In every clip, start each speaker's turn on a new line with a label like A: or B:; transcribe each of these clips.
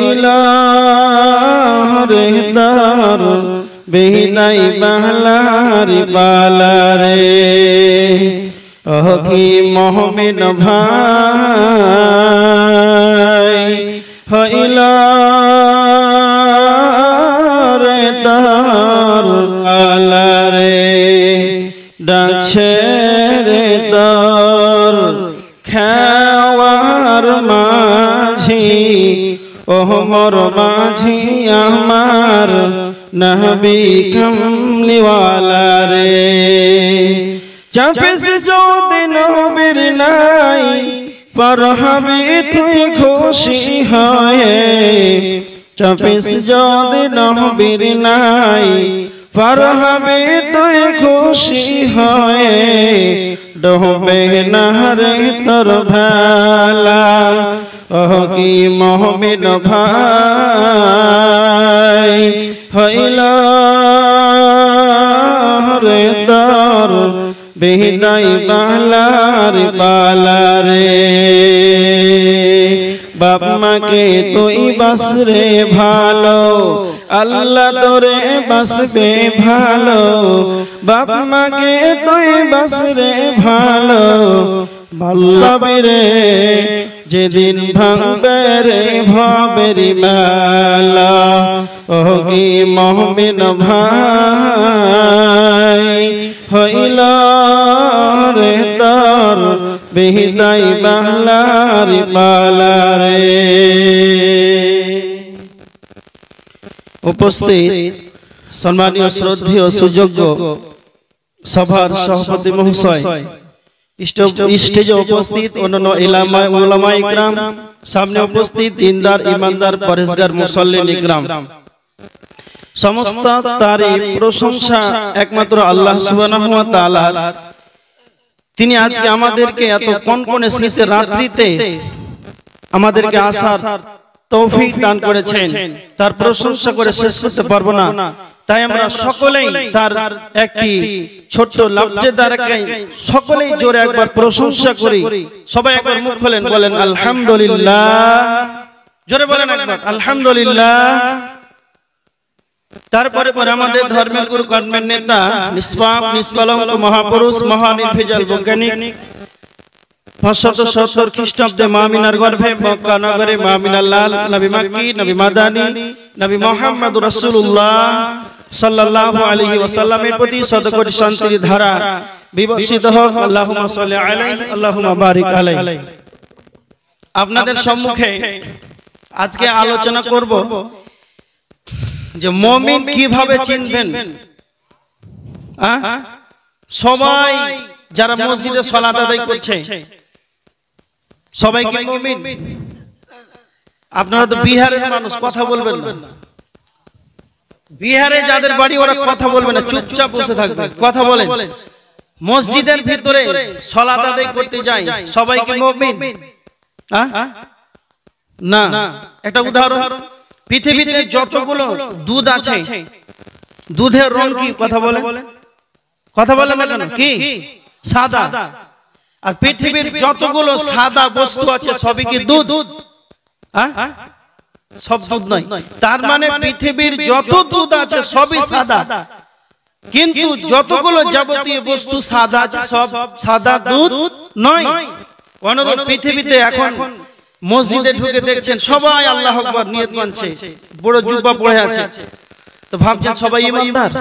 A: ইলাহরে দর বিনাই বালারি বালারে কি মুমিন ভাই ইলাহরে দর বালারে ডাকছে রে দর খাওয়ার মাঝি ও মোর মাঝি আমার নবী কমলিওয়ালা রে চাপিস যদি নবীর নাই পার হবি তুই খুশি হয়ে চাপিস যদি নবীর নাই পার হবি তুই খুশি হয়ে ডোবে না রে তোর ভালা কি মুমিন ভাই ইলাহরে দর বিনাই বালারি বালারে বাপ মাকে তুই বাসরে ভালো আল্লাহ তোরে বাসবে ভালো বাপ মাকে তুই বাসরে ভালো ভাল্লাবি রে যেদিন ভাঙবে রে ভবেরি মালা কি মুমিন ভাই ইলাহরে দর বিনাই বালারি বালারে উপস্থিত সম্মানীয় শ্রদ্ধেয় সুযোগ্য সভার সভাপতি মহাশয় স্টেজে উপস্থিত অন্যান্য উলামা ইকরাম সামনে উপস্থিত দিনদার ইমানদার পরেশগার মুসল্লিন ইকরাম সমস্ত তারিফ প্রশংসা একমাত্র আল্লাহ সুবহানাহু ওয়া তাআলা তিনি আজকে আমাদেরকে এত কনকনে শীতের রাত্রিতে আমাদেরকে আসার তৌফিক দান করেছেন তার প্রশংসা করে শেষ করতে পারবো না তাই আমরা সকলেই তার একটি ছোট্ট লজ্জাদারকে সকলেই জোরে একবার প্রশংসা করি সবাই একবার মুখ খোলেন বলেন আলহামদুলিল্লাহ জোরে বলেন একবার আলহামদুলিল্লাহ তারপরে পরে আমাদের ধর্মের গুরু কর্মের নেতা নিষ্পালঙ্ক মহাপুরুষ মহানির্ভেজাল বৈজ্ঞানিক 570 খ্রিস্টাব্দে মামিনার গর্ভে মক্কা নগরে মামিনার লাল নবী মাক্কি নবী মাদানী নবী মুহাম্মদ রাসূলুল্লাহ সাল্লাল্লাহু আলাইহি ওয়াসাল্লামের প্রতি শতকোটি শান্তির ধারা বিবর্ষিত হোক আল্লাহুম্মা সাল্লি আলাইহি আল্লাহুম্মা বারিক আলাইহি আপনাদের সম্মুখে আজকে আলোচনা করব যে মুমিন কিভাবে চিনবেন সবাই যারা মসজিদে সালাত আদায় করছে সবাই কি মুমিন আপনারা তো বিহারের মানুষ কথা বলবেন না বিহারে যাদের বাড়ি ওরা কথা বলবে না চুপচাপ বসে থাকবে কথা বলেন মসজিদের ভিতরে সালাত আদায় করতে যায় সবাই কি মুমিন না একটা উদাহরণ পৃথিবীতে যতগুলো দুধ আছে দুধের রং কি কথা বলেন না কেন কি সাদা আর পৃথিবীর যতগুলো সাদা বস্তু আছে সবই কি দুধ সব দুধ নয় তার মানে পৃথিবীর যত দুধ আছে সবই সাদা কিন্তু যতগুলো যাবতীয় বস্তু সাদা আছে সব সাদা দুধ নয় অনুরূপ পৃথিবীতে এখন মসজিদে ঢুকে দেখছেন সবাই আল্লাহু আকবার নিয়ত মানছে বড় জুব্বা পরে আছে তো ভাবছেন সবাই ঈমানদার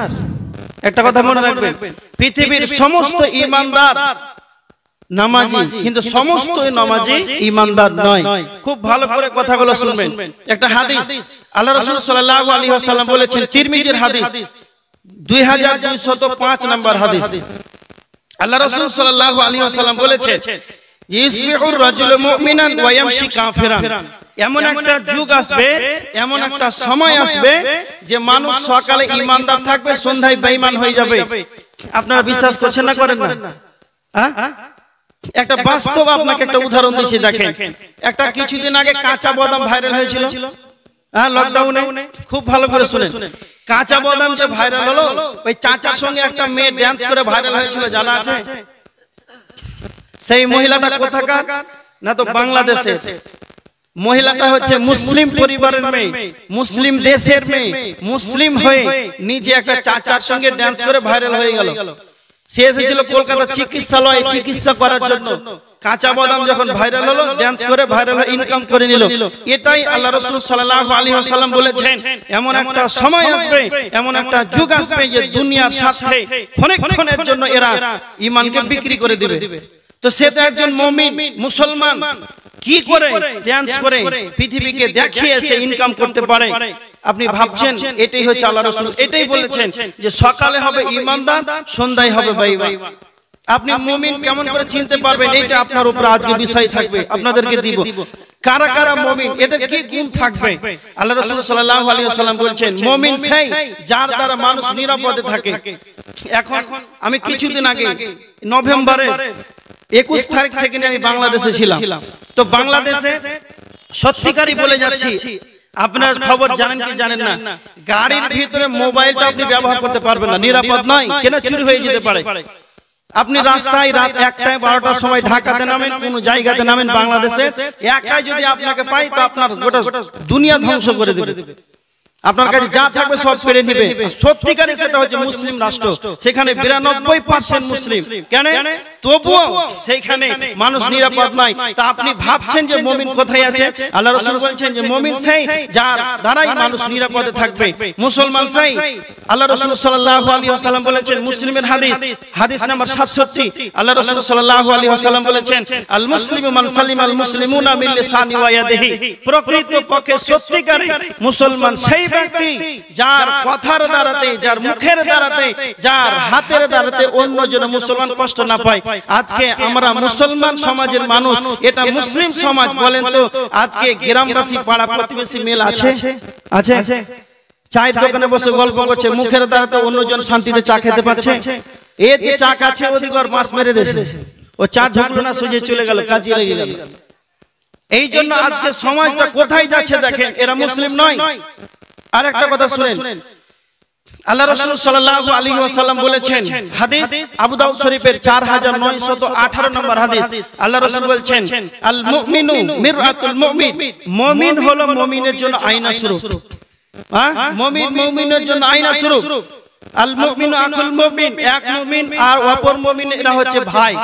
A: একটা কথা মনে রাখবেন পৃথিবীর সমস্ত ঈমানদার নামাজি কিন্তু সমস্ত নামাজি ঈমানদার নয় খুব ভালো করে কথাগুলো শুনবেন একটা হাদিস আল্লাহ রাসূল সাল্লাল্লাহু আলাইহি ওয়াসাল্লাম বলেছেন তিরমিজির হাদিস 2205 নম্বর হাদিস আল্লাহ রাসূল সাল্লাল্লাহু আলাইহি ওয়াসাল্লাম বলেছেন ইসবিহুর রাজুলু মুমিনান ওয়া ইয়ামশি কাফিরান এমন একটা যুগ আসবে এমন একটা সময় আসবে যে মানুষ সকালে ঈমানদার থাকবে সন্ধ্যায় বেঈমান হয়ে যাবে আপনারা বিশ্বাস করছেন না করেন না একটা বাস্তব আপনাকে একটা উদাহরণ দিচ্ছি দেখেন একটা কিছুদিন আগে কাঁচা বাদাম ভাইরাল হয়েছিল লকডাউনে খুব ভালো করে শুনেন কাঁচা বাদাম যে ভাইরাল হলো ওই চাচার সঙ্গে একটা মেয়ে ডান্স করে ভাইরাল হয়েছিল জানা আছে সেই মহিলাটা কোথাকার না তো বাংলাদেশে মহিলাটা হচ্ছে মুসলিম পরিবারের মেয়ে, মুসলিম দেশের মেয়ে, মুসলিম হয়ে নিজে একটা চাচার সঙ্গে ডান্স করে ভাইরাল হয়ে গেল। সে এসেছিল কলকাতা চিকিৎসালয়ে চিকিৎসা করার জন্য। কাঁচা বাদাম যখন ভাইরাল হলো, ডান্স করে ভাইরাল হয়ে ইনকাম করে নিল। এটাই আল্লাহ রাসূল সাল্লাল্লাহু আলাইহি ওয়াসাল্লাম বলেছেন, এমন একটা সময় আসবে, এমন একটা যুগ আসবে যে দুনিয়ার সাথে ক্ষণের জন্য এরা ঈমানকে বিক্রি করে দিবে। তো সে তো একজন মুমিন মুসলমান, কি করে ডান্স করে পৃথিবীকে দেখিয়ে সে ইনকাম করতে পারে? আপনি ভাবছেন এটাই হচ্ছে আল্লাহ রাসূল এটাই বলেছেন যে সকালে হবে ঈমানদার, সন্ধ্যায় হবে বেঈমান। আপনি মুমিন কেমন করে চিনতে পারবেন? এটা আপনার উপর আজকে বিষয় থাকবে, আপনাদেরকে দিব। কারা কারা মুমিন, এদের কি গুণ থাকবে? আল্লাহ রাসূল সাল্লাল্লাহু আলাইহি ওয়াসাল্লাম বলেছেন, মুমিন সেই যার দ্বারা মানুষ নিরাপদে থাকে। এখন আমি কিছুদিন আগে নভেম্বরের 21 তারিখ থেকে আমি বাংলাদেশে ছিলাম। তো বাংলাদেশে সত্যিকারই বলে যাচ্ছি, আপনার খবর জানেন কি জানেন না, গাড়ির ভিতরে মোবাইলটা আপনি ব্যবহার করতে পারবেন না, নিরাপদ নয়। কেন? চুরি হয়ে যেতে পারে। আপনি রাস্তায় রাত 1টায় 12টার সময় ঢাকাতে নামেন, কোন জায়গাতে নামেন বাংলাদেশে, একাই যদি আপনাকে পাই তো আপনার গোটা দুনিয়া ধ্বংস করে দেবে। আপনার কাছে যা থাকবে সব পেরে নেবে। সত্যিকারে সেটা হচ্ছে মুসলিম রাষ্ট্র, সেখানে 92% মুসলিম। কেন? তবুও সেইখানে মানুষ নিরাপদ নয়। তা আপনি ভাবছেন যে মুমিন কোথায় আছে? আল্লাহ রাসূল বলেছেন যে মুমিন সেই যার দ্বারাই মানুষ নিরাপদে থাকবে, মুসলমান সেই। আল্লাহ রাসূল সাল্লাল্লাহু আলাইহি ওয়াসাল্লাম বলেছেন, মুসলিমের হাদিস নাম্বার 67, আল্লাহ রাসূল সাল্লাল্লাহু আলাইহি ওয়াসাল্লাম বলেছেন, আল মুসলিমু মান সালিমাল মুসলিমুনা মিন লিসানি ওয়া ইয়াদিহি। প্রকৃতপক্ষে সত্যিকারে মুসলমান সেই ব্যক্তি যার কথার দ্বারাতে, যার মুখের দ্বারাতে, যার হাতের দ্বারাতে অন্যজন মুসলমান কষ্ট না পায়। আজকে আমরা মুসলমান সমাজের মানুষ, এটা মুসলিম সমাজ বলেন তো, আজকে গ্রামবাসী পাড়া প্রতিবেশী মিল আছে? আছে? চায়ের দোকানে বসে গল্প করছে, মুখের দ্বারাতে অন্যজন শান্তিতে চা খেতে পাচ্ছে। এতে চা কাছে ওদিকে আর মাছ মেরে দিয়েছে, ও চা ঝাড়লো না, সোজা চলে গেল, কাজে লেগে গেল। এই জন্য আজকে সমাজটা কোথায় যাচ্ছে দেখেন, এরা মুসলিম নয়। আর একটা কথা শুনেন, আল্লাহ রাসূল সাল্লাল্লাহু আলাইহি ওয়াসাল্লাম বলেছেন, হাদিস আবু দাউদ শরীফের 4918 নম্বর হাদিস, আল্লাহ রাসূল বলেছেন, আল মুমিনু মিরআতুল মুমিন। মুমিন হলো মুমিনের জন্য আয়না স্বরূপ। মুমিন মুমিনের জন্য আয়না স্বরূপ। আল মুমিনু আকুল মুমিন, এক মুমিন আর অপর মুমিন এরা হচ্ছে ভাই।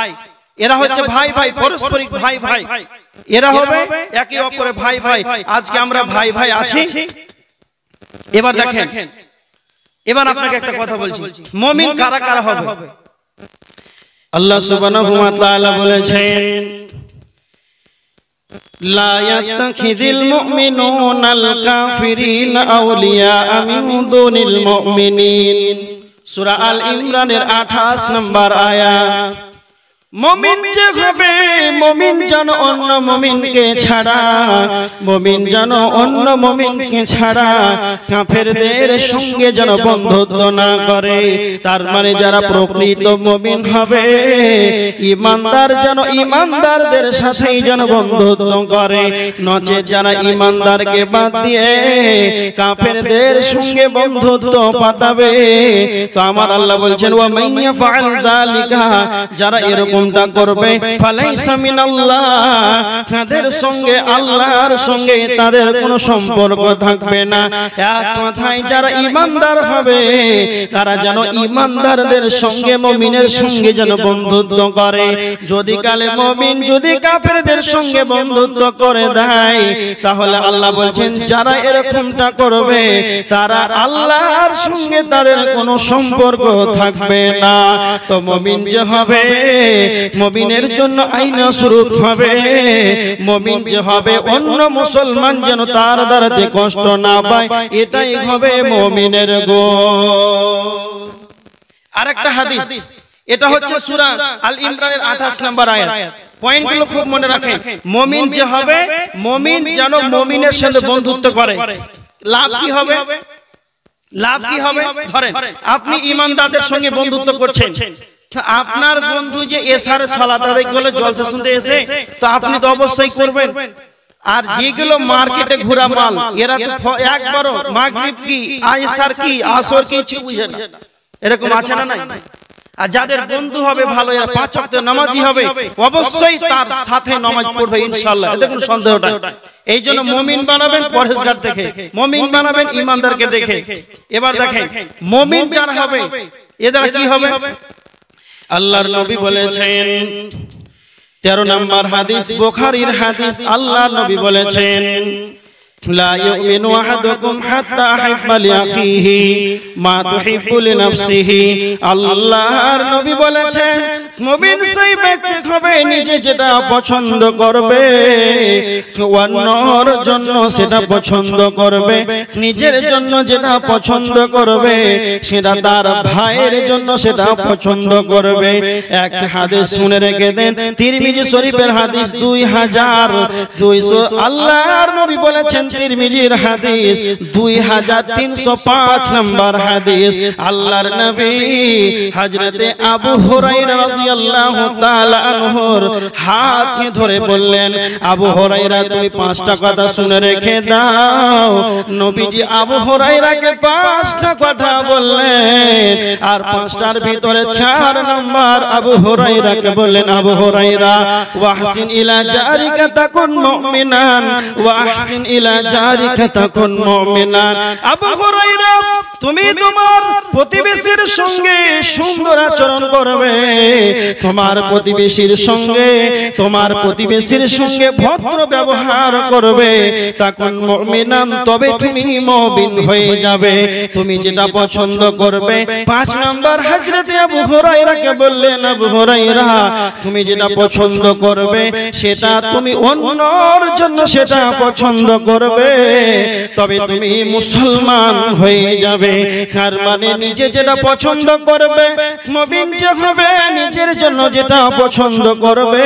A: এরা হচ্ছে ভাই ভাই, পারস্পরিক ভাই ভাই, এরা হবে একে অপরের ভাই ভাই। আজকে আমরা ভাই ভাই আছি। এবার দেখেন, এবার আপনাকে একটা কথা বলছি, মুমিন কারা কারা হবে? আল্লাহ সুবহানাহু ওয়া তাআলা বলেছেন, লা ইয়াত্তাখিযুল মুমিনুনাল কাফিরিনা আউলিয়া মিন দুনিল মুমিনিন। সূরা আল ইমরানের 28 নম্বর আয়াত। মুমিন যে হবে, মুমিন যেন অন্য মুমিনকে ছাড়া, মুমিন যেন অন্য মুমিনকে ছাড়া কাফেরদের সঙ্গে যেন বন্ধুত্ব না করে। তার মানে যারা প্রকৃত মুমিন হবে, ঈমানদার যেন ঈমানদারদের সাথেই যেন বন্ধুত্ব করে। নচেত যারা ঈমানদারকে বাদ দিয়ে কাফেরদের সঙ্গে বন্ধুত্ব পাতাবে, তো আমার আল্লাহ বলছেন, ওয়া মাইয়া ফাআল যালিকা, যারা এরকম করবে, ফালাইসা মিনাল্লাহ, তাদের সঙ্গে আল্লাহর সঙ্গে তাদের কোনো সম্পর্ক থাকবে না। এক কথায় যারা ঈমানদার হবে, তারা যেন ঈমানদারদের সঙ্গে, মুমিনের সঙ্গে যেন বন্ধুত্ব করে। যদি কালে মুমিন যদি কাফেরদের সঙ্গে বন্ধুত্ব করে দেয়, তাহলে আল্লাহ বলছেন যারা এরকমটা করবে, তারা আল্লাহর সঙ্গে তাদের কোনো সম্পর্ক থাকবে না। তো মুমিন যে হবে, মুমিনের জন্য আয়না স্বরূপ হবে। মুমিন যে হবে, অন্য মুসলমান যেন তার দ্বারাতে কষ্ট না পায়, এটাই হবে মুমিনের গুণ। আরেকটা হাদিস, এটা হচ্ছে সূরা আল ইমরানের 28 নম্বর আয়াত। পয়েন্টগুলো খুব মনে রাখেন। মুমিন যে হবে, মুমিন যেন মুমিনের সাথে বন্ধুত্ব করে। লাভ কি হবে? লাভ কি হবে? ধরেন আপনি ঈমানদারদের সঙ্গে বন্ধুত্ব করছেন, আপনার বন্ধু যে এশার সালাত আদায় করলে জলসা শুনতে এসে, তো আপনি তো অবশ্যই করবেন। আর যেগুলো মার্কেটে ঘোরা মাল, এরা তো একবারও মাগরিব কি, আয়েশার কি, আসর কি কিছু বুঝে না। এরকম আছে না নাই? আর যাদের বন্ধু হবে ভালো, এরা 5 ওয়াক্ত নামাজি হবে, অবশ্যই তার সাথে নামাজ পড়বে ইনশাআল্লাহ, এতে কোনো সন্দেহটা। এই জন্য মুমিন বানাবেন পরহেজগার দেখে, মুমিন বানাবেন ঈমানদারকে দেখে। এবার দেখেন মুমিন যারা হবে এদের কি হবে? আল্লাহর নবী বলেছেন 13 নম্বর হাদিস, বুখারীর হাদিস, আল্লাহর নবী বলেছেন লা ইউমিনু আহাদুকুম হাত্তা আহিব্বা লিআখিহি মা তুহিব্বু লিনাফসিহি। আল্লাহর নবী বলেছেন মুমিন সেই ব্যক্তি হবে নিজে যেটা পছন্দ করবে অন্যর জন্য সেটা পছন্দ করবে, নিজের জন্য যেটা পছন্দ করবে সেটা তার ভাইয়ের জন্য সেটা পছন্দ করবে। একটা হাদিস শুনে রেখে দেন, তিরমিজি শরীফের হাদিস 2200। আল্লাহর নবী বলেছেন তিরমিজির হাদিস 2305 নম্বর হাদিস, আল্লাহর নবী হযরতে আবু হুরায়রা রাদিয়াল্লাহু তাআলা আনহুর হাতকে ধরে বললেন, আবু হুরায়রা তুমি 5টা কথা শুনে রেখে দাও। নবীজি আবু হুরায়রাকে 5টা কথা বললেন, আর 5টার ভিতরে 4 নম্বর আবু হুরায়রাকে বললেন, আবু হুরায়রা ওয়াহসিন ইলা জারিকা তাকুন মুমিনান ওয়াহসিন ইলা জারিকা তাকুন মুমিনান। আবু হুরায়রা তুমি তোমার প্রতিবেশীর সঙ্গে সুন্দর আচরণ করবে, তোমার প্রতিবেশীর সঙ্গে ভদ্র ব্যবহার করবে, তাকুন মুমিনান তবে তুমি মুমিন হয়ে যাবে। তুমি যেটা পছন্দ করবে। 5 নম্বর হযরতে আবু হুরায়রাকে বললেন, আবু হুরায়রা তুমি যেটা পছন্দ করবে সেটা তুমি অন্যর জন্য সেটা পছন্দ করবে, তবে তুমি মুসলমান হয়ে যাবে। কার মানে নিজে যেটা পছন্দ করবে, মুমিন যে হবে নিজের জন্য যেটা পছন্দ করবে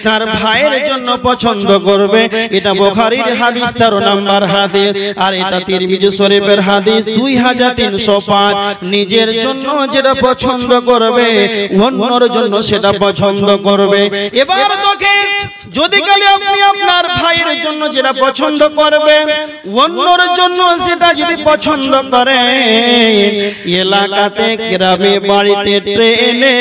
A: তার ভাইয়ের জন্য পছন্দ করবে। এটা বুখারীর হাদিস 13 নম্বর হাদিস, আর এটা তিরমিজি শরীফের হাদিস 2305। নিজের জন্য যেটা পছন্দ করবে অন্যর জন্য সেটা পছন্দ করবে। এবার দেখেন যদি কালে আপনি আপনার ভাইয়ের জন্য যেটা পছন্দ করবেন অন্যর জন্য সেটা যদি পছন্দ করেন, এলাকাতে গ্রামে বাড়িতে ট্রেনে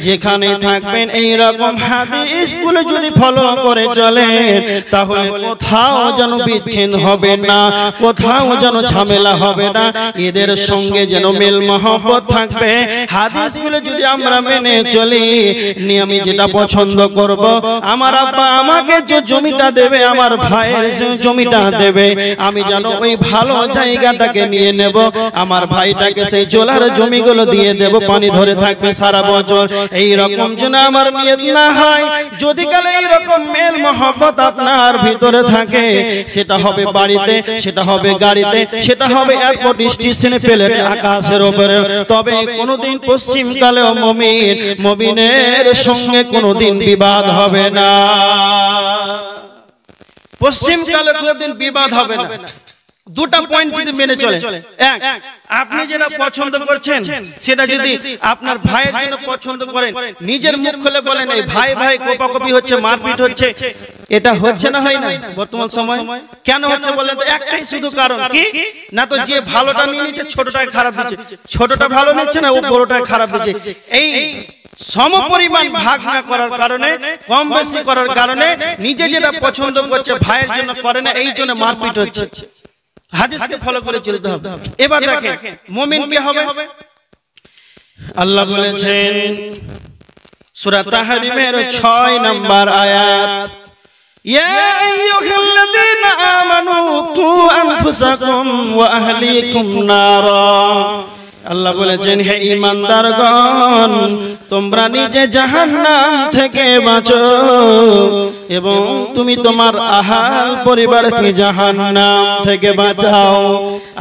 A: যেখানে থাকবেন এই রকম হাদিসগুলো যদি ফলো করে চলেন তাহলে কোথাও যেন বিচ্ছিন্ন হবে না, কোথাও যেন ঝামেলা হবে না, এদের সঙ্গে যেন মেল মহব্বত থাকবে। হাদিসগুলো যদি আমরা মেনে চলি, আমি যেটা পছন্দ করব, আমার আব্বা আমাকে যে জমিটা দেবে আমার ভাইয়ের যে জমিটা দেবে, আমি যেন ওই ভালো জায়গাটাকে নিয়ে নেব, আমার ভাইটাকে সেই জোলার জমিগুলো দিয়ে দেব, পানি ধরে থাকবে সারা বছর। এই রকম যেন আমার নিয়ত না হয়। যদি কালে এই রকম মেল মহব্বত আপনার ভিতরে থাকে, সেটা হবে বাড়িতে, সেটা হবে গাড়িতে, সেটা হবে এয়ারপোর্ট স্টেশনে, প্লেনে, আকাশের উপরে, তবে কোনোদিন পশ্চিম কালেও মুমিনের সঙ্গে কোনোদিন বিবাদ হবে না। পশ্চিম কালে কোনোদিন বিবাদ হবে না। দুটা পয়েন্ট যদি মেনে চলে, এক, আপনি যেটা পছন্দ করছেন সেটা যদি আপনার ভাইয়ের জন্য পছন্দ করেন, নিজের মুখ খুলে বলেন এই ভাই ভাই কোপাকপি হচ্ছে, মারপিট হচ্ছে, এটা হচ্ছে না হয় না বর্তমান সময়? কেন হচ্ছে বলেন তো? একটাই শুধু কারণ, কি না তো যে ভালোটা নিয়ে নিচ্ছে ছোটটাকে খারাপ দিচ্ছে, ছোটটা ভালো নিচ্ছে না ও বড়টাকে খারাপ দিচ্ছে। এই সমপরিমাণ ভাগ না করার কারণে, কম বেশি করার কারণে নিজে যেটা পছন্দ করছে ভাইয়ের জন্য করে না, এই জন্য মারপিট হচ্ছে। হাদিসকে ফলো করে চলতে হবে। এবার দেখেন মুমিন কি হবে? আল্লাহ বলেছেন সূরা তাহরিমের 6 নম্বর আয়াত, ইয়া আইয়ুহাল্লাযীনা আমানু কু আনফুসাকুম ওয়া আহলিকুম নারা। আল্লাহ বলেছেন হে ঈমানদারগণ, তোমরা নিজে জাহান্নাম থেকে বাঁচো এবং তুমি তোমার আহাল পরিবারকে জাহান্নাম থেকে বাঁচাও।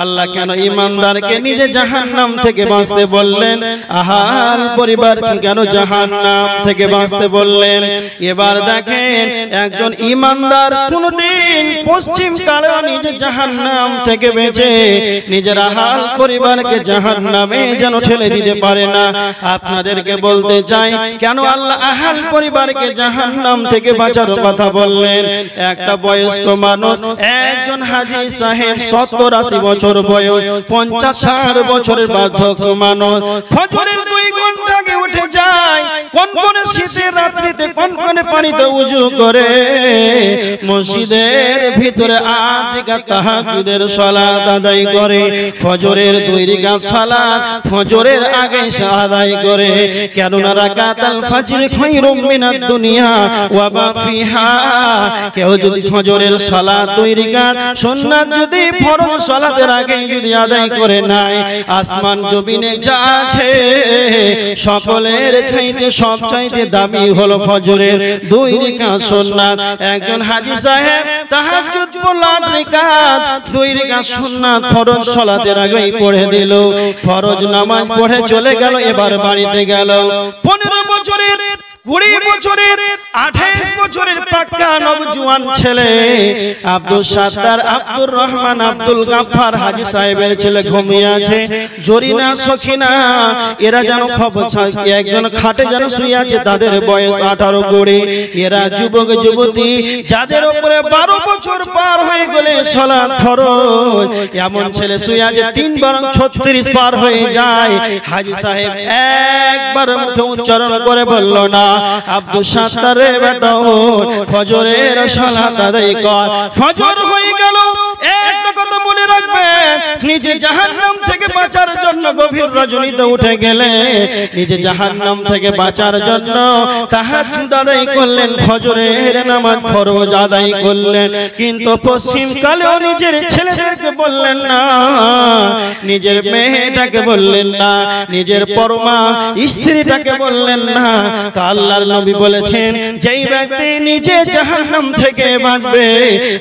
A: আল্লাহ কেন ঈমানদারকে নিজে জাহান্নাম থেকে বাঁচতে বললেন, আহাল পরিবারকে কেন জাহান্নাম থেকে বাঁচতে বললেন? এবার দেখেন একজন ঈমানদার কোনদিন পশ্চিম কালেও নিজে জাহান্নাম থেকে বেঁচে নিজের আহাল পরিবারকে জাহান্নামে যেন ঠেলে দিতে পারে না। আপনাদেরকে বলতে চাই কেন আল্লাহ আহাল পরিবারকে জাহান্নাম থেকে বাঁচার কথা বললেন? একটা বয়স্ক মানুষ, একজন হাজী সাহেব 70-80 বছর বয়স, 50-60 বছরের বার্ধক্য মানুষ, ফজরের 2 ঘন্টা আগে উঠে যায়, কোন কোন শীতের রাত্রিতে কোন কোন পানিতে ওযু করে মসজিদের ভিতরে 8 রাকাত তাহাজ্জুদের সালাত আদায় করে, ফজরের 2 রাকাত সালাত ফজরের আগে সে আদায় করে। কেননা রাকাতুল ফজর খায়রুম মিনাদ দুনিয়া ওয়া মা ফিহা। কেউ যদি ফজরের সালাত 2 রাকাত সুন্নাত যদি ফরজ সালাতের আগে যদি আদায় করে নাই, আসমান জমিনে যা আছে সকলের চাইতে সবচাইতে দামি হলো ফজরের 2 রাকাত সুন্নাত। একজন হাজী সাহেব তাহাজ্জুদ পড়ল 8 রাকাত, 2 রাকাত সুন্নাত ফরজ সালাতের আগেই পড়ে দিল, ফরজ নামাজ পড়ে চলে গেল, এবার বাড়িতে গেল। 15 বছরের 20 বছরের 28 বছরের পাক্কা নবজওয়ান ছেলে আব্দুল সাত্তার, আব্দুর রহমান, আব্দুল গাফফার হাজী সাহেবের ছেলে ঘুমিয়ে আছে। জরিনা, সখিনা এরা যেন খবর একজন খাটে যেন শুয়ে আছে, তাদের বয়স 18 20। এরা যুবক যুবতী যাদের উপরে 12 বছর পার হয়ে গেলে সালাত ফরজ, এমন ছেলে শুয়ে আছে 3 বরং 36 পার হয়ে যায়। হাজী সাহেব একবার মুখে উচ্চারণ করে বলল না, আব্দুল সাত্তার রে বেটা ফজরের সালাত আদায় কর। ফজর হয়ে গেল। একটা কথা মনে রাখবেন, নিজে জাহান্নাম থেকে বাঁচার জন্য গভীর রজনীতে উঠে গেলে, নিজে জাহান্নাম থেকে বাঁচার জন্য তাহাজ্জুদ আদায় করলেন, ফজরের নামাজ ফরজ আদায় করলেন, কিন্তু পশ্চিম কালেও নিজের ছেলেদেরকে বললেন না, নিজের মেয়েটাকে বললেন না, নিজের পরমা স্ত্রীটাকে বললেন না। আল্লাহর নবী বলেছেন, যেই ব্যক্তি নিজে জাহান্নাম থেকে বাঁচবে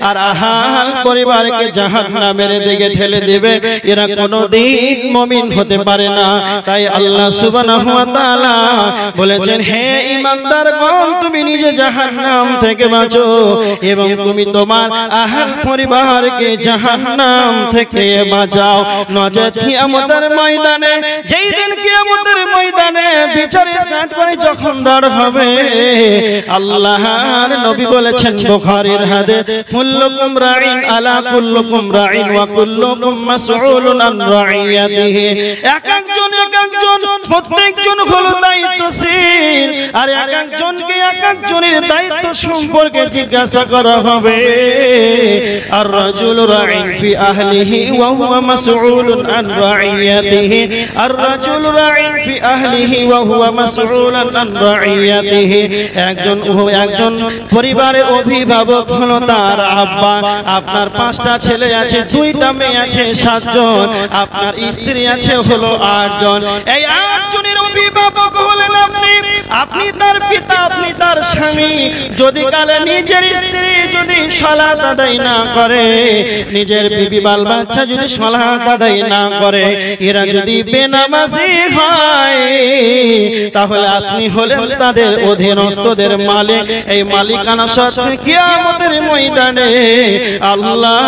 A: আর আহাল পরিবারকে জাহান্নামের দিকে ঠেলে দেবে, এরা কোনোদিন মুমিন হতে পারে না। তাই আল্লাহ সুবহানাহু ওয়া তাআলা বলেছেন, হে ঈমানদারগণ, তুমি নিজে জাহান্নাম থেকে বাঁচো এবং তুমি তোমার আহাল পরিবারকে জাহান্নাম থেকে বাঁচাও। নচেৎ কিয়ামতের ময়দানে, যেই দিন কিয়ামতের ময়দানে বিচারের কাঠগড়ায় যখন দাঁড় হবে, আল্লাহর নবী বলেছেন বুখারীর হাদিস, কুল্লুকুম রাঈন আলা কুল্লুকুম রাঈন ওয়া কুল্লুকুম মাসউলুন আন রাইয়াতিহি। এক একজন প্রত্যেকজন হলো দায়িত্বশীল, আর এক একজনকে এক একজনের দায়িত্ব সম্পর্কে জিজ্ঞাসা করা হবে। আর রাজুলু রাঈন ফি আহলিহি ওয়া হুয়া মাসউলুন আন রাইয়াতিহি। আর রাজুলু রাঈন ফি আহলিহি ওয়া হুয়া মাসউলুন আন রাইয়াতিহি। একজন পরিবারের অভিভাবক হলো তার আব্বা। আপনার 5টা ছেলে আছে, 2টা মেয়ে আছে, 7 জন। আপনার স্ত্রী আছে হলো 8 জন। এই 8 জনের অভিভাবক হলেন আপনি। আপনি তার পিতা, আপনি তার স্বামী। যদি কালে নিজের স্ত্রী যদি সালাত আদায় না করে, নিজের বিবি বাল বাচ্চা যদি সালাত আদায় না করে, এরা যদি বেনামাজি হয়, তাহলে আপনি হলেন তাদের অধীনস্থদের মালিক। এই মালিকানা সত্ত্বে কিয়ামতের ময়দানে আল্লাহ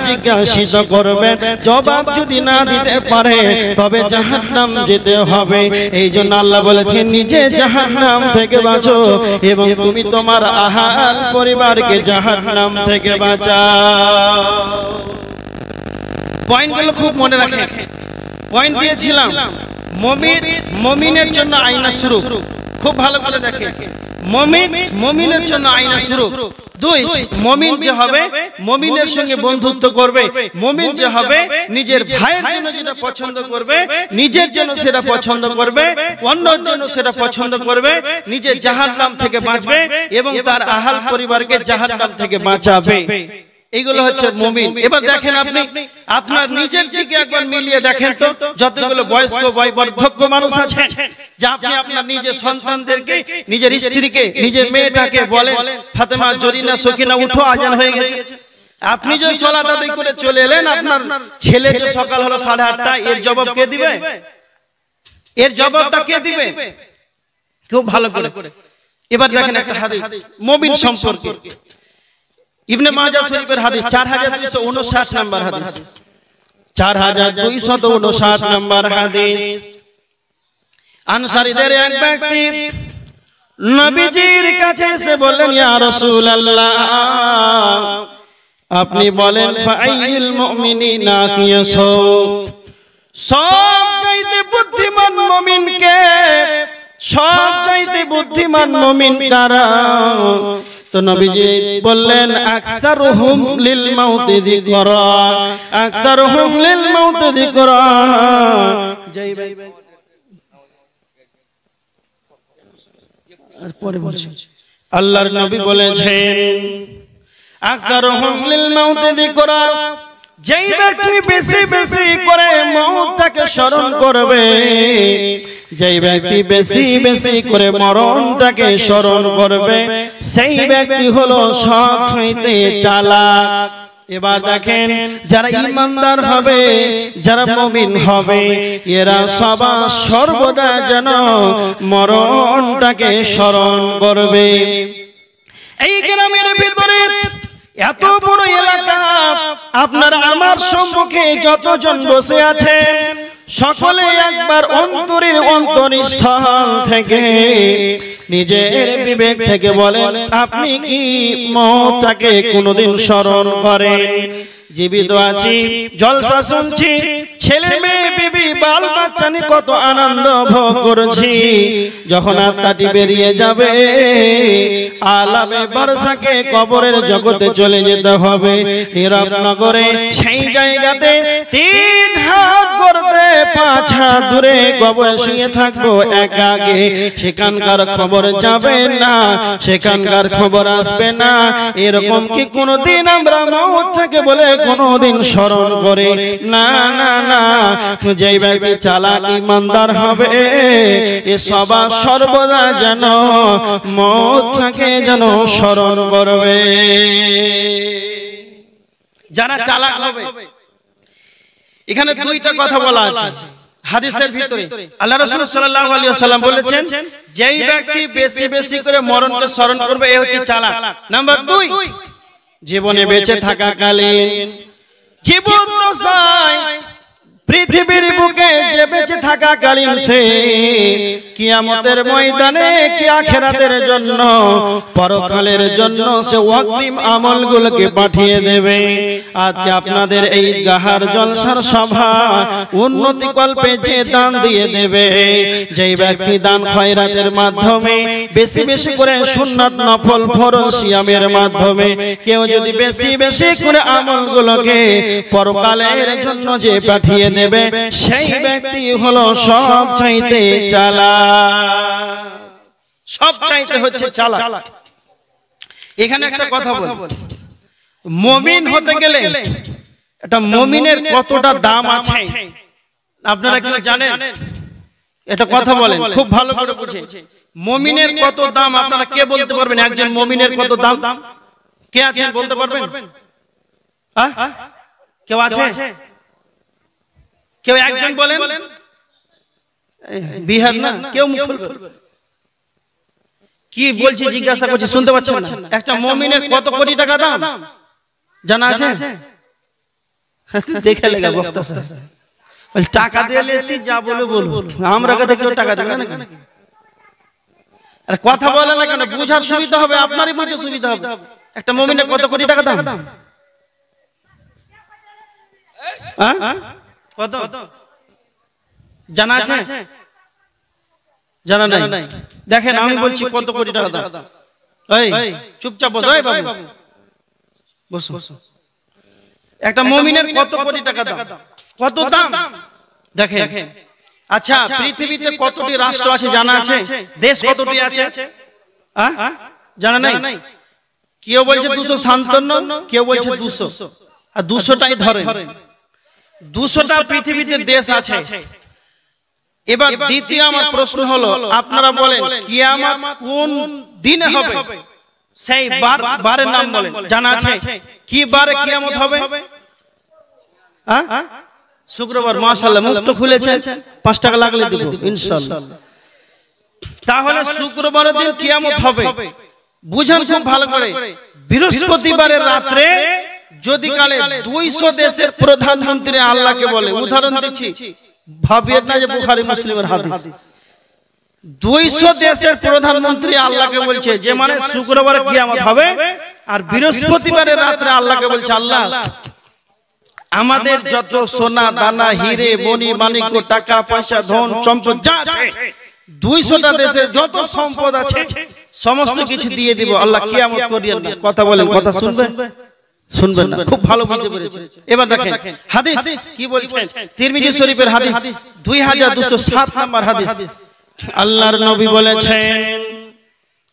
A: জিজ্ঞাসিত করবেন। জবাব যদি না দিতে পারে তবে জাহান্নাম যেতে হবে। এই জন্য আল্লাহ বলেছেন, নিজে জাহান্নাম থেকে বাঁচো এবং তুমি তোমার আহাল পরিবারকে জাহান্নাম থেকে বাঁচাও। পয়েন্টগুলো খুব মনে রাখেন। পয়েন্ট দিয়েছিলাম, মুমিনের জন্য আয়না শুরু। খুব ভালো করে দেখেন, মুমিনের জন্য আয়না শুরু। 2, মুমিন যে হবে মুমিনের সঙ্গে বন্ধুত্ব করবে। মুমিন যে হবে নিজের ভাইয়ের জন্য যেটা পছন্দ করবে, নিজের জন্য সেটা পছন্দ করবে, অন্যের জন্য সেটা পছন্দ করবে, নিজে জাহান্নাম থেকে বাঁচবে এবং তার আহাল পরিবারকে জাহান্নাম থেকে বাঁচাবে। এইগুলো হচ্ছে মুমিন। এবার দেখেন, আপনি আপনার নিজের দিকে একবার মিলিয়ে দেখেন তো, যতগুলো বয়স্ক বয়োবৃদ্ধ মানুষ আছে, যে আপনি আপনার নিজের সন্তানদেরকে, নিজের স্ত্রীকে, নিজের মেয়েটাকে বলেন, ফাতেমা, জরিনা, সখিনা, উঠো, আজান হয়ে গেছে। আপনি যে সালাত আদায় করে চলে এলেন, আপনার ছেলে যে সকাল হলো 8:30, এর জবাব কে দিবে? এর জবাবটা কে দিবে? খুব ভালো করে। এবার দেখেন একটা হাদিস মুমিন সম্পর্কে, ইবনে মাজাহ শরীফের হাদিস, 4259 নম্বর হাদিস, 4259 নম্বর হাদিস। আনসারীদের এক ব্যক্তি নবীজির কাছে এসে বললেন, ইয়া রাসূলুল্লাহ, আপনি বলেন ফাআইয়ুল মুমিনিনা কিয়াসু, সবচাইতে বুদ্ধিমান মুমিন কে? সব চাইতে বুদ্ধিমান মুমিন কারা? তো নবীজি বললেন আকসারুহুম লিল মাউতি যিকরা, আকসারুহুম লিল মাউতি যিকরা। জয় ভাই আর পরে বলছি, আল্লাহর নবী বলেছেন আকসারুহুম লিল মাউতি যিকরা, যেই ব্যক্তি বেশি বেশি করে মওতটাকে স্মরণ করবে, যেই ব্যক্তি বেশি বেশি করে মরণটাকে স্মরণ করবে, সেই ব্যক্তি হলো সব হইতে চালাক। এবার দেখেন যারা ঈমানদার হবে, যারা মুমিন হবে, এরা সবা সর্বদা যেন মরণটাকে স্মরণ করবে। এই গ্রামের ভিতরে এত বড় এলাকা, আপনারা আমার সম্মুখে যতজন বসে আছেন সকলে একবার অন্তরের অন্তরস্থল থেকে নিজের বিবেক থেকে বলেন, আপনি কি মওতটাকে কোনোদিন স্মরণ করেন? জীবিত আছি, জলসা শুনছি, ছেলে মেয়ে বিবি বাল বাচ্চা নিয়ে কত আনন্দ ভোগ করছি, যখন আত্মাটি বেরিয়ে যাবে আলামে বারজাকে কবরের জগতে চলে যেতে হবে, নীরব নগরে সেই জায়গাতে 3 হাত করতে 5 হাত দূরে কবরে শুয়ে থাকবো একাকে। সেখানকার খবর যাবে না, সেখানকার খবর আসবে না। এরকম কি কোনোদিন আমরা মওতটাকে বলে কোনোদিন স্মরণ করে? না না না। যেই ব্যক্তি চালাক ঈমানদার হবে, এ সবা সর্বদা যেন মওতটাকে যেন স্মরণ করবে। যারা চালাক হবে, এখানে দুইটা কথা বলা আছে হাদিসের ভিতরে। আল্লাহ রাসূল সাল্লাল্লাহু আলাইহি ওয়াসাল্লাম বলেছেন, যেই ব্যক্তি বেশি বেশি করে মরণকে স্মরণ করবে, এ হচ্ছে চালাক। নাম্বার 2, জীবনে বেঁচে থাকাকালীন জীবন তো চাই, পৃথিবীর বুকে যে বেঁচে থাকাকালীন সে কিয়ামতের ময়দানে কি আখিরাতের জন্য, পরকালের জন্য সে অগ্রিম আমলগুলোকে পাঠিয়ে দেবে। আজকে আপনাদের এই গাহার জলসার সভা উন্নতি কল্পে যে দান দিয়ে দেবে, যেই ব্যক্তি দান খয়রাতের মাধ্যমে বেশি বেশি করে সুন্নাত নফল ফরজ সিয়ামের মাধ্যমে কেউ যদি বেশি বেশি করে আমলগুলোকে পরকালের জন্য যে পাঠিয়ে দেবে, সেই ব্যক্তি হলো সব চাইতে চালাক। সব চাইতে হচ্ছে চালাক। এখানে একটা কথা বল, মুমিন হতে গেলে এটা মুমিনের কতটা দাম আছে আপনারা কি জানেন? এটা কথা বলেন, খুব ভালো করে বুঝে। মুমিনের কত দাম আপনারা কে বলতে পারবেন? একজন মুমিনের কত দাম কে আছেন বলতে পারবেন? কেউ আছে? কেউ একজন বলেন। বিহার না, কেউ মুখ খুলবে। কি বলছি জিজ্ঞাসা করছি, শুনতে পাচ্ছেন না? একটা মুমিনের কত কোটি টাকা দাম জানা আছে? দেখে লেগা বক্তা সাহেব বল, টাকা দিয়ে লেছি যা বলে বলবো, আমরা কাছে কেউ টাকা দেবে না। আরে কথা বলে না কেন? বুঝার সুবিধা হবে, আপনারই বুঝতে সুবিধা হবে। একটা মুমিনের কত কোটি টাকা দাম? কত জানা আছে? জানা নাই? দেখেন আমি বলছি কত কোটি টাকা দাম। এই চুপচাপ বসো, এই বাবু বসো। একটা মুমিনের কত কোটি টাকা দাম? কত দাম দেখেন। আচ্ছা, পৃথিবীতে কতটি রাষ্ট্র আছে জানা আছে? দেশ কতটি আছে জানা নাই? কেউ বলছে 257, কেউ বলছে 200, আর 200টাই ধরে। 200টা পৃথিবীতে দেশ আছে। এবার দ্বিতীয় আমার প্রশ্ন হলো, আপনারা বলেন কিয়ামত কোন দিনে হবে? সেই বারের নাম বলেন, জানা আছে? কি বারে কিয়ামত হবে? শুক্রবার। মাশাআল্লাহ, মুখ তো খুলেছে। 5 টাকা লাগলে দেব ইনশাআল্লাহ। তাহলে শুক্রবারের দিন কিয়ামত হবে। বুঝেন খুব ভালো করে। বৃহস্পতিবারের রাতে যদি কালে 200 দেশের প্রধানমন্ত্রী আল্লাহকে বলে, উদাহরণ দিচ্ছি, ভাবিয়েন না যে বুখারী মুসলিমের হাদিস, 200 দেশের প্রধানমন্ত্রী আল্লাহকে বলছে যে মানে শুক্রবারে কিয়ামত হবে, আর বৃহস্পতিবারের রাতে আল্লাহকে বলছে, আল্লাহ আমাদের যত সোনা দানা হিরে মণি মানিক্য টাকা পয়সা ধন সম্পদ যা আছে 200টা দেশে যত সম্পদ আছে সমস্ত কিছু দিয়ে দিব আল্লাহ কিয়ামত করিয়েন না। কথা বলেন, কথা শুনবেন শুনবেন না? খুব ভালো বুঝতে পেরেছেন। এবার দেখেন হাদিস কি বলছেন, তিরমিজি শরীফের হাদিস 2207 নম্বর হাদিস। আল্লাহর নবী বলেছেন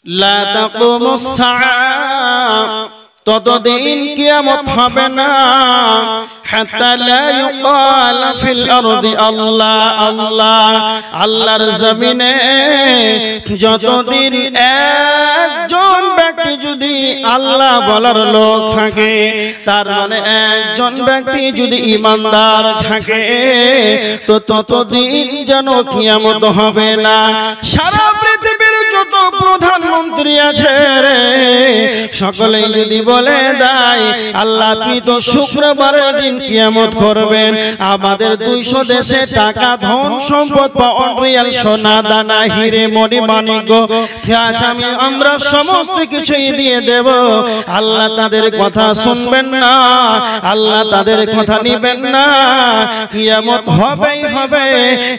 A: লা তাকুমুস সাআ, ততদিন কিয়ামত হবে না হাত্তা লা ইউকাল ফিল আরদি আল্লাহ আল্লাহ, আল্লাহর জমিনে যতদিন একজন ব্যক্তি যদি আল্লাহ বলার লোক থাকে, তার মানে একজন ব্যক্তি যদি ঈমানদার থাকে, তো ততদিন যেন কিয়ামত হবে না। সারা পৃথিবীর যত প্রধানমন্ত্রী আছে রে, সকলেই যদি বলে দেয় আল্লাহ আপনি তো শুক্রবারের দিন কিয়ামত করবেন, আমাদের 200 দেশে টাকা ধন সম্পদ অরিয়াল সোনা দানা হিরে মণি মানিক্য আমরা সমস্ত কিছুই দিয়ে দেব, আল্লাহ তাদের কথা শুনবেন না, আল্লাহ তাদের কথা নিবেন না, কিয়ামত হবেই হবে।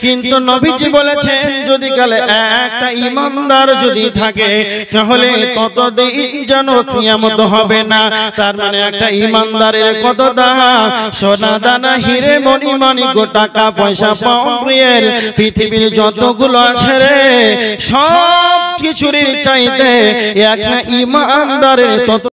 A: কিন্তু নবীজি বলেছেন যদি কালে একটা ঈমানদার যদি থাকে তাহলে ততদিন যেন কিয়ামত হবে না। তার মানে একটা ঈমানদারের কত দাম, সোনা দানা হিরে মণি মানিক্য টাকা পয়সা পাউন্ড রিয়েল পৃথিবীর যতগুলো আছে রে, সব কিছুরই চাইতে একটা ঈমানদারের তত